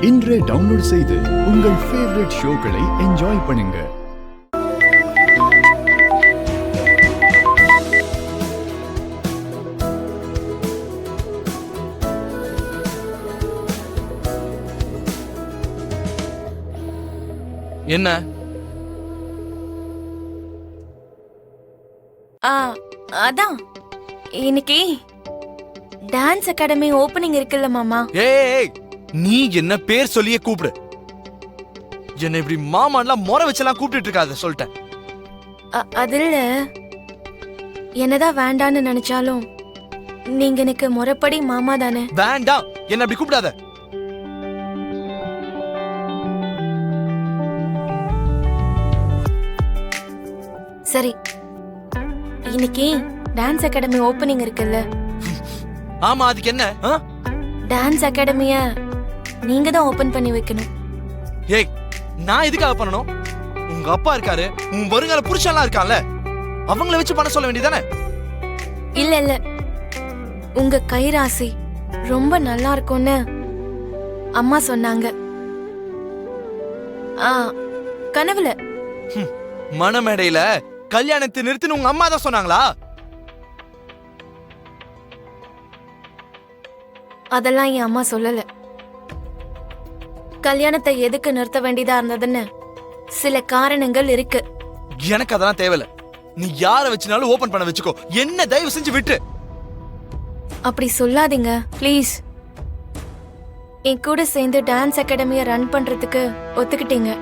இன்றே டவுன்லோட் செய்து உங்கள் ஃபேவரட் ஷோக்களை என்ஜாய் பண்ணுங்க. என்ன? அதான் இன்னைக்கு டான்ஸ் அகாடமி ஓபனிங் இருக்குல்ல மாமா. ஏய், நீ என்ன பேர் சொல்லியே கூப்பிடு. என்ன இப்படி மாமான்லாம் முறை வச்செல்லாம் கூப்பிட்டு இருக்காத சொல்லிட்டேன். அதுல என்னதான் வேண்டான்னு நினைச்சாலும் நீங்க எனக்கு முறைப்படி மாமா தானே. வேண்டாம், என்ன அப்படி கூப்பிடாத. சரி, இன்னைக்கு டான்ஸ் அகாடமி ஓபனிங் இருக்குல்ல. ஆமா, அதுக்கு என்ன? டான்ஸ் அகாடமிய நீங்க தான் ஓபன் பண்ணி வைக்கணும். ஏய், நான் எதுக்காக பண்ணணும்? உங்க அப்பா இருக்காரு, உன் வருங்கால புருஷன்லாம் இருக்கான்ல, அவங்கள வச்சு பண்ண சொல்ல வேண்டியதானே? இல்ல இல்ல, உங்க கைராசி ரொம்ப நல்லா இருக்கும்னு அம்மா சொன்னாங்க. கனவுல மணமேடையில கல்யாணத்தை நிறுத்தின்னு உங்க அம்மா தான் சொன்னாங்களா? அதெல்லாம் என் அம்மா சொல்லல. கல்யாணத்தை எதுக்கு நிறுத்த வேண்டியதா இருந்ததுன்னு சில காரணங்கள் இருக்கு. எனக்கு அதெல்லாம் தேவையில்ல. நீ யார வச்சுனாலும் ஓபன் பண்ண வச்சுக்கோ. என்ன தயவு செஞ்சு விட்டு. அப்படி சொல்லாதீங்க ப்ளீஸ். என் கூட சேர்ந்து டான்ஸ் அகாடமியை ரன் பண்றதுக்கு ஒத்துக்கிட்டீங்க.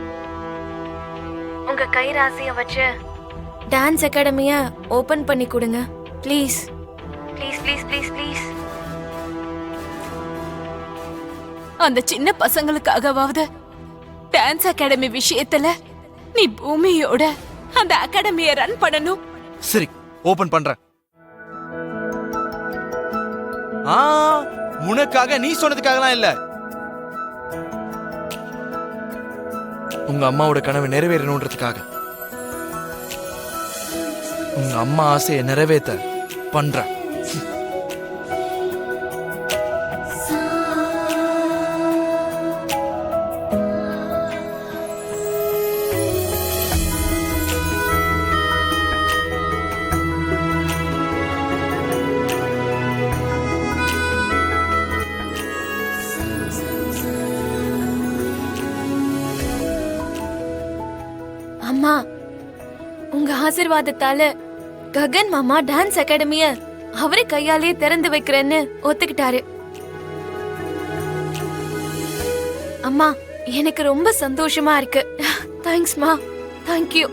உங்க கைராசிய வச்சு டான்ஸ் அகாடமிய ஓபன் பண்ணி கொடுங்க please. Please please please please. அந்த சின்ன பசங்களுக்காகவாவது டான்ஸ் அகாடமி விஷயத்துல நீ பூமியோட அந்த அகாடமியை ரன் பண்ணணும். சரி, ஓபன் பண்றேன். உனக்காக, நீ சொன்னதுக்காகலாம் இல்ல. உங்க அம்மாவோட கனவு நிறைவேறணும்ன்றதுக்காக. உங்க அம்மா ஆசையை நிறைவேற்ற பண்றேன். அம்மா, உங்க ஆசீர்வாதத்தால ககன் மாமா டான்ஸ் அகாடமிய அவரே கையாலே திறந்து வைக்கிறேன்னு ஒத்துக்கிட்டாரு. அம்மா, எனக்கு ரொம்ப சந்தோஷமா இருக்கு. தேங்க்ஸ் மா, தேங்க்யூ.